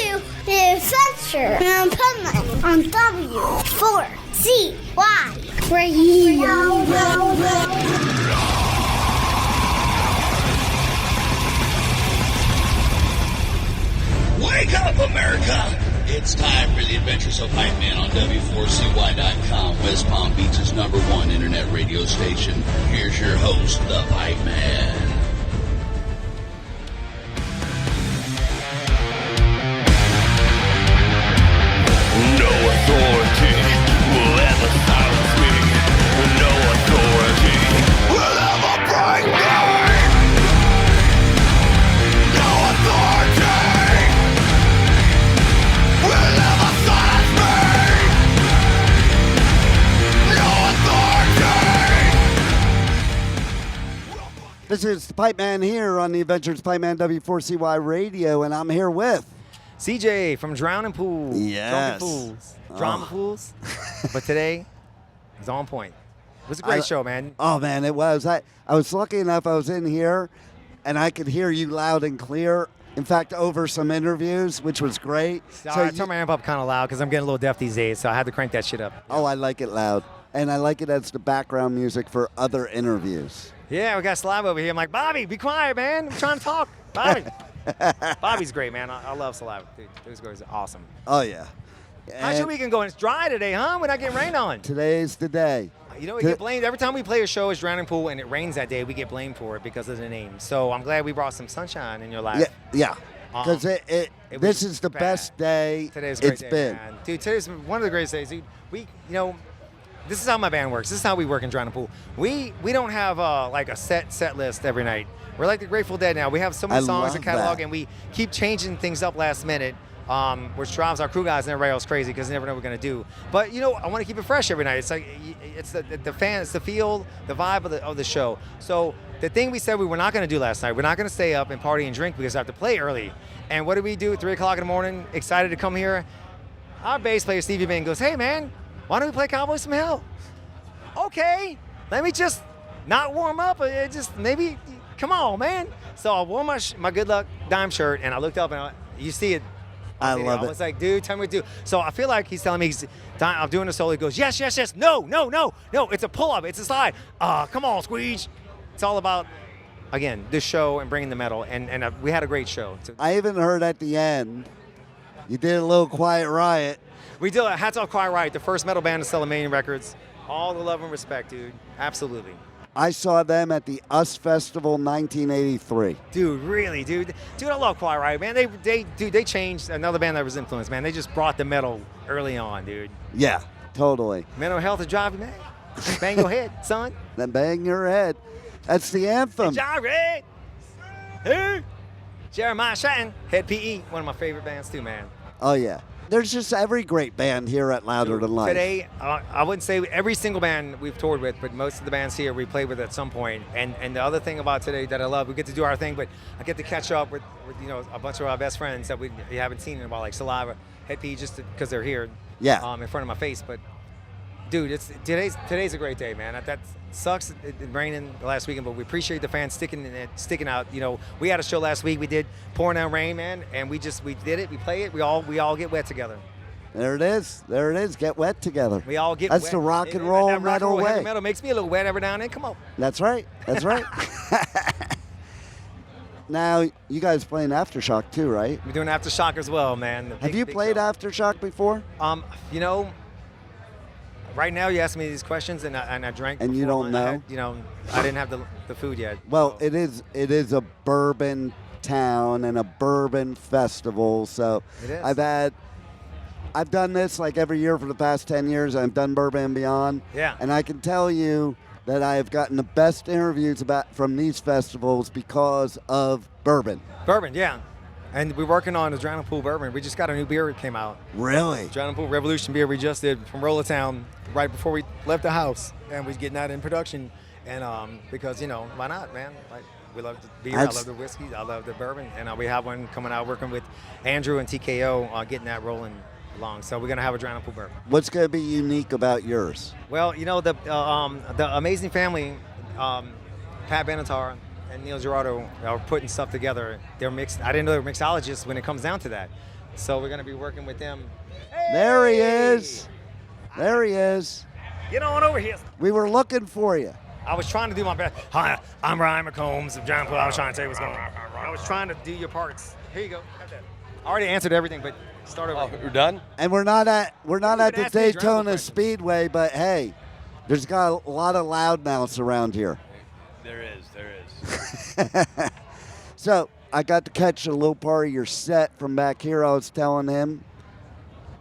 to the Adventure of Pipeman on W4CY Radio. Wake up, America! It's time for the Adventures of Pipeman on W4CY.com, West Palm Beach's #1 internet radio station. Here's your host, the Pipeman. No authority will ever silence me. No authority will ever break me. No authority will ever silence me. No authority. This is the Pipeman here on the Adventures of Pipeman W4CY Radio, and I'm here with CJ from Drowning Pools. Yes. Drunken Pools. Drama Pools. But today, it's on point. It was a great show, man. Oh, man, it was. I was lucky enough I was in here, and I could hear you loud and clear. In fact, over some interviews, which was great. I turned my amp up kind of loud because I'm getting a little deaf these days, so I had to crank that shit up. Oh, I like it loud. And I like it as the background music for other interviews. Yeah, we got Saliva over here. I'm like, Bobby, be quiet, man. I'm trying to talk. Bobby. Bobby's great, man. I love Saliva. Dude, those guys are awesome. Oh, yeah. How's your weekend going? It's dry today, huh? We're not getting rained on. Today's the day. You know, we get blamed. Every time we play a show, it's Drowning Pool, and it rains that day, we get blamed for it because of the name. So I'm glad we brought some sunshine in your life. Yeah. Because this is the best day Today's a great it's day, been. man. Dude, today's one of the greatest days. Dude, this is how my band works. This is how we work in Drowning Pool. We don't have like a set list every night. We're like the Grateful Dead now. We have so many songs in catalog, and we keep changing things up last minute, which drives our crew guys and everybody else crazy because they never know what we're gonna do. But I want to keep it fresh every night. It's like it's the fans, the feel, the vibe of the show. So the thing we said we were not gonna do last night, we're not gonna stay up and party and drink because I have to play early. And what do we do at 3 o'clock in the morning? Excited to come here. Our bass player Stevie Bain goes, "Hey man, why don't we play Cowboys from Hell?" Okay, let me just not warm up. Just maybe. Come on, man. So I wore my Good Luck Dime shirt, and I looked up, and you see it. I love it. I was like, dude, tell me what to do. So I feel like he's telling me I'm doing a solo. He goes, yes. No. It's a pull-up. It's a slide. Come on, Squeege. It's all about, again, this show and bringing the metal, and we had a great show. I even heard at the end, you did a little Quiet Riot. We did a Hats Off Quiet Riot, the first metal band to sell a million records. All the love and respect, dude. Absolutely. I saw them at the US Festival 1983. Dude, really, dude, I love Quiet Riot, man. They changed. Another band that was influenced, man. They just brought the metal early on, dude. Yeah, totally. Mental health is driving, man. Bang your head, son. Then bang your head. That's the anthem. Hey, hey. Jeremiah Shatton, Head PE, one of my favorite bands too, man. Oh yeah. There's just every great band here at Louder Than Life. Today, I wouldn't say every single band we've toured with, but most of the bands here we played with at some point. And the other thing about today that I love, we get to do our thing, but I get to catch up with a bunch of our best friends that we haven't seen in a while, like Saliva, Head P, just because they're here, in front of my face. But dude, today's a great day, man. That sucks it raining the last weekend, but we appreciate the fans sticking out. We had a show last week. We did Pouring Down Rain, man, and we did it. We play it. We all get wet together. There it is. Get wet together. We all get That's wet. the rock and roll metal way. Heavy metal makes me a little wet every now and then. Come on. That's right. Now, you guys playing Aftershock too, right? We're doing Aftershock as well, man. Have you played Aftershock before? Right now, you ask me these questions, and I drank. And you don't know? I didn't have the food yet. Well, it is a bourbon town and a bourbon festival. So it is. I've done this like every year for the past 10 years. I've done Bourbon and Beyond. Yeah. And I can tell you that I have gotten the best interviews from these festivals because of bourbon. Bourbon, yeah. And we're working on the Drowning Pool Bourbon. We just got a new beer that came out. Really? Drowning Pool Revolution beer we just did from Roller Town right before we left the house. And we're getting that in production. And because, why not, man? Like, we love the beer, I love the whiskey, I love the bourbon. And we have one coming out working with Andrew and TKO getting that rolling along. So we're going to have a Drowning Pool Bourbon. What's going to be unique about yours? Well, the amazing family, Pat Benatar and Neil Gerardo are putting stuff together. They're mixed. I didn't know they were mixologists when it comes down to that. So we're going to be working with them. There he is. There he is. Get on over here. We were looking for you. I was trying to do my best. Hi, I'm Ryan McCombs of Giant Pool. I was trying to tell you what's going on. I was trying to do your parts. Here you go. Got that. I already answered everything, but start over. Oh, we're done? And we're not at the can ask me a Daytona drama question. Speedway, but hey, there's got a lot of loudmouths around here. There is. So I got to catch a little part of your set from back here. I was telling him,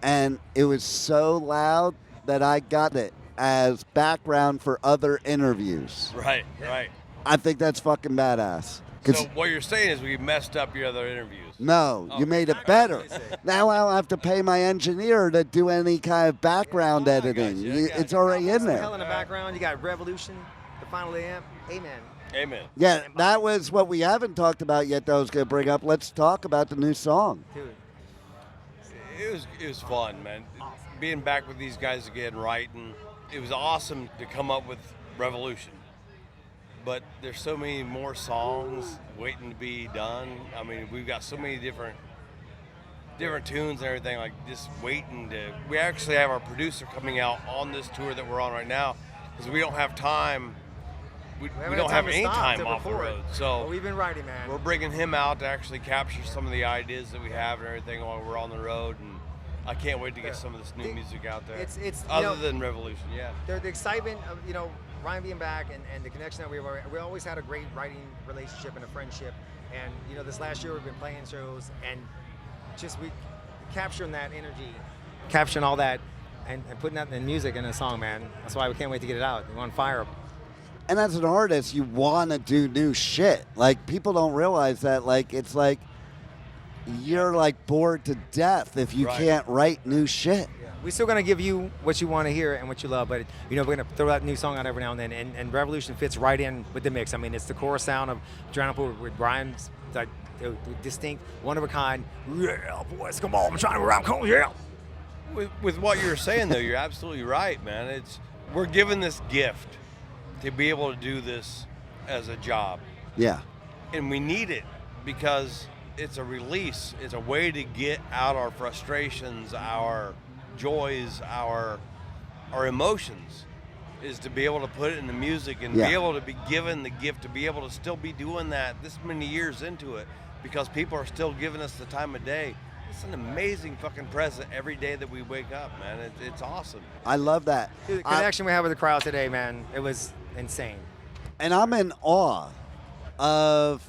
and it was so loud that I got it as background for other interviews. Right. I think that's fucking badass. So what you're saying is we messed up your other interviews. No, you made it better. Now I don't have to pay my engineer to do any kind of background editing. It's already in Hell there. in the background, you got Revolution, the final AM. Amen. Amen. Yeah, that was what we haven't talked about yet that I was going to bring up. Let's talk about the new song. Dude. It was fun, man. Being back with these guys again, writing. It was awesome to come up with Revolution. But there's so many more songs waiting to be done. I mean, we've got so many different tunes and everything, like just waiting to. We actually have our producer coming out on this tour that we're on right now because we don't have time. We don't have any time off the road. So we've been writing, man. We're bringing him out to actually capture some of the ideas that we have and everything while we're on the road. And I can't wait to get some of this new music out there. It's other than Revolution, yeah. The excitement of Ryan being back and the connection that we always had a great writing relationship and a friendship. And this last year we've been playing shows and just we capturing that energy, capturing all that, and putting that in music in a song, man. That's why we can't wait to get it out. We're on fire. And as an artist, you want to do new shit. Like, people don't realize that. Like, it's like you're like bored to death if you can't write new shit. We're still gonna give you what you want to hear and what you love, but we're gonna throw that new song out every now and then. And Revolution fits right in with the mix. I mean, it's the core sound of Giant Pool with Brian's like distinct, one of a kind. Yeah, boys, come on, I'm trying to rhyme, come yeah. With what you're saying though, you're absolutely right, man. We're given this gift to be able to do this as a job. Yeah. And we need it because it's a release. It's a way to get out our frustrations, our joys, our emotions, is to be able to put it in the music and be able to be given the gift to be able to still be doing that this many years into it because people are still giving us the time of day. It's an amazing fucking present every day that we wake up, man. It's awesome. I love that. Dude, the connection we have with the crowd today, man, it was insane. And I'm in awe of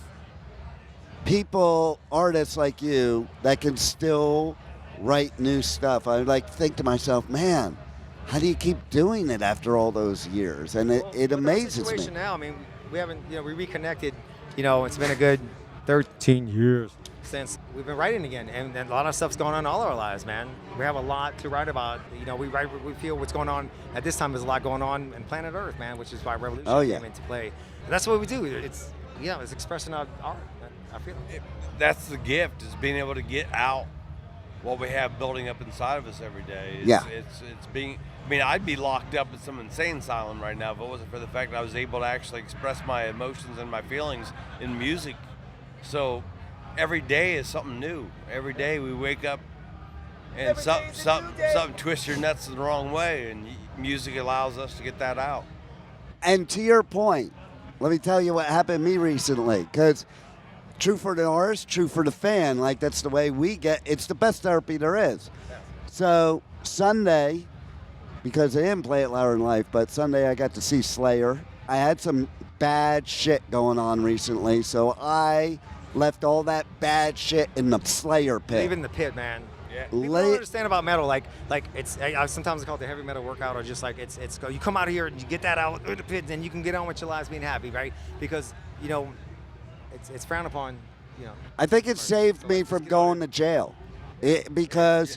people, artists like you, that can still write new stuff. I think to myself, man, how do you keep doing it after all those years? And it amazes me. Now, I mean, we haven't, we reconnected. It's been a good 13 years since we've been writing again, and a lot of stuff's going on in all our lives, man. We have a lot to write about. We feel what's going on at this time. There's a lot going on in planet Earth, man, which is why Revolution came into play. And that's what we do. It's expressing our art. I feel that's the gift, is being able to get out what we have building up inside of us every day. It's being. I mean, I'd be locked up in some insane asylum right now if it wasn't for the fact that I was able to actually express my emotions and my feelings in music. So every day is something new. Every day we wake up and something twists your nuts the wrong way, and music allows us to get that out. And to your point, let me tell you what happened to me recently, because true for the artist, true for the fan. Like, that's the way we get. It's the best therapy there is. So Sunday, because I didn't play it louder in life, but Sunday I got to see Slayer. I had some bad shit going on recently, so I left all that bad shit in the Slayer pit. Leave it in the pit, man. Yeah. People don't understand about metal. Like it's. I sometimes call it the heavy metal workout, or just like it's. You come out of here and you get that out of the pit, then you can get on with your lives being happy, right? Because it's frowned upon. I think it saved me from going to jail, because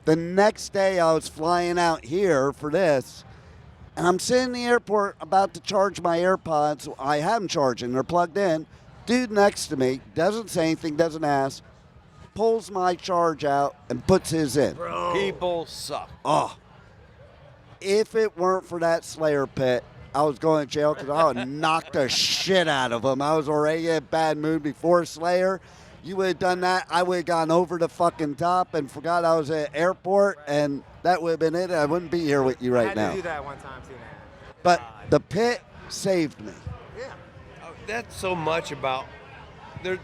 the next day I was flying out here for this, and I'm sitting in the airport about to charge my AirPods. I have them charging; they're plugged in. Dude next to me doesn't say anything, doesn't ask, pulls my charge out and puts his in. Bro. People suck. Oh. If it weren't for that Slayer pit, I was going to jail because I would knock the shit out of him. I was already in a bad mood before Slayer. You would have done that. I would have gone over the fucking top and forgot I was at the airport, and that would have been it. I wouldn't be here with you I right had now. to do that one time too, man. But the pit saved me. Yeah. That's so much about.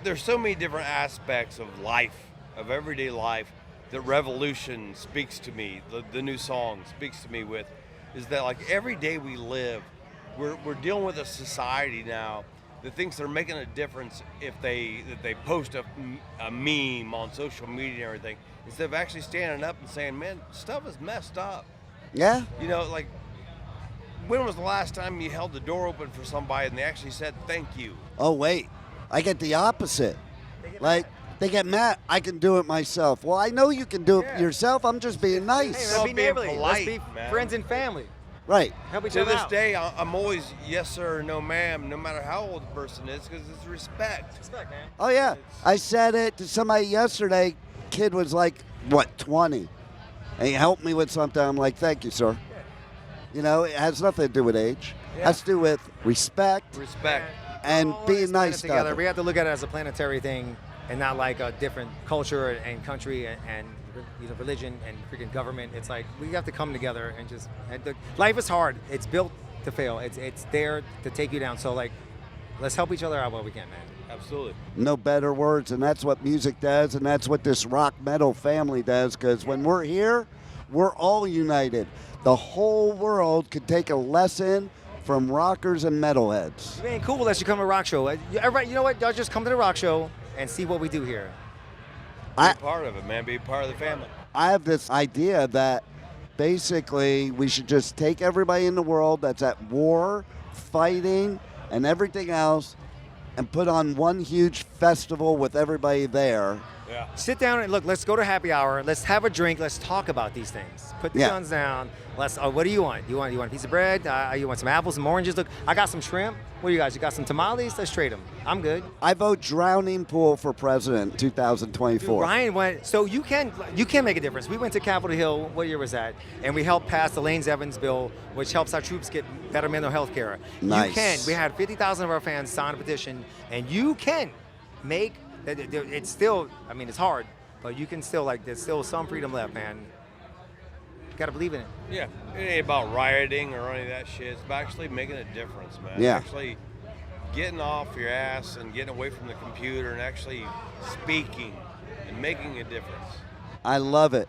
There's so many different aspects of life, of everyday life, that Revolution speaks to me. The new song speaks to me with, is that like every day we live, we're dealing with a society now that thinks they're making a difference if they post a meme on social media and everything, instead of actually standing up and saying, man, stuff is messed up. Yeah? You know, like, when was the last time you held the door open for somebody and they actually said thank you? Oh, wait. I get the opposite. Like, they get mad. I can do it myself. Well, I know you can do it yourself. I'm just being Hey, nice. let's Stop be being neighborly. polite, Let's be man. friends and family. Right. Help each To other this out. day, I'm always yes sir, no ma'am, no matter how old the person is, because it's respect. Respect, man. Oh, yeah. I said it to somebody yesterday. Kid was like, 20? And he helped me with something. I'm like, thank you, sir. You know, it has nothing to do with age. It has to do with respect Respect. and All being this nice planet together. to We have to look at it as a planetary thing and not like a different culture and country and religion and freaking government. It's like we have to come together and just. Life is hard. It's built to fail. It's there to take you down. So like, let's help each other out while we can, man. Absolutely. No better words, and that's what music does, and that's what this rock metal family does, because when we're here, we're all united. The whole world could take a lesson from rockers and metalheads. It ain't cool unless you come to a rock show. Everybody, you know what? Y'all just come to the rock show and see what we do here. Be part of it, man. Be part of the family. I have this idea that basically we should just take everybody in the world that's at war, fighting, and everything else, and put on one huge festival with everybody there. Yeah. Sit down and look. Let's go to happy hour. Let's have a drink. Let's talk about these things. Put the Yeah. guns down. Let's. What do you want? You want a piece of bread? You want some apples, some oranges? Look, I got some shrimp. What do you guys? You got some tamales? Let's trade them. I'm good. I vote Drowning Pool for president 2024. Dude, Ryan went. So you can make a difference. We went to Capitol Hill. What year was that? And we helped pass the Lanes Evans bill, which helps our troops get better mental health care. Nice. You can. We had 50,000 of our fans sign a petition, and you can make. It's still. I mean, it's hard, but you can still like. There's still some freedom left, man. You gotta believe in it. Yeah. It ain't about rioting or any of that shit. It's about actually making a difference, man. Yeah. Actually getting off your ass and getting away from the computer and actually speaking and making a difference. I love it.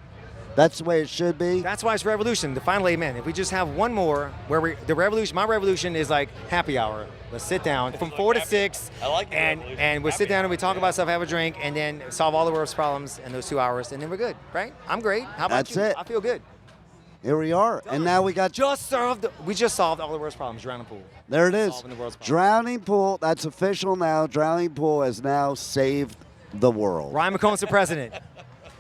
That's the way it should be. That's why it's revolution. The final amen. If we just have one more, the revolution. My revolution is like happy hour. Let's sit down from 4 to 6. I like the revolution. And we'll sit Happy down and we hour, talk yeah. about stuff, have a drink, and then solve all the world's problems in those 2 hours, and then we're good, right? I'm great. How about That's you? it. I feel good. Here we are. And now we got We just solved all the world's problems. Drowning pool. there it is. Solving the world's problems. Drowning Pool, that's official now. Drowning Pool has now saved the world. Ryan McCombs for president.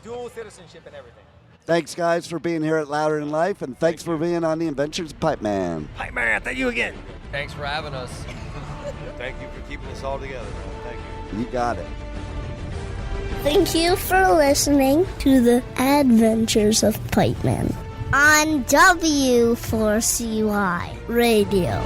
Dual citizenship and everything. Thanks, guys, for being here at Louder Than Life, and thanks for being on the Adventures of Pipeman. Pipeman, thank you again. Thanks for having us. Thank you for keeping us all together, man. Thank you. You got it. Thank you for listening to the Adventures of Pipeman on W4CY Radio.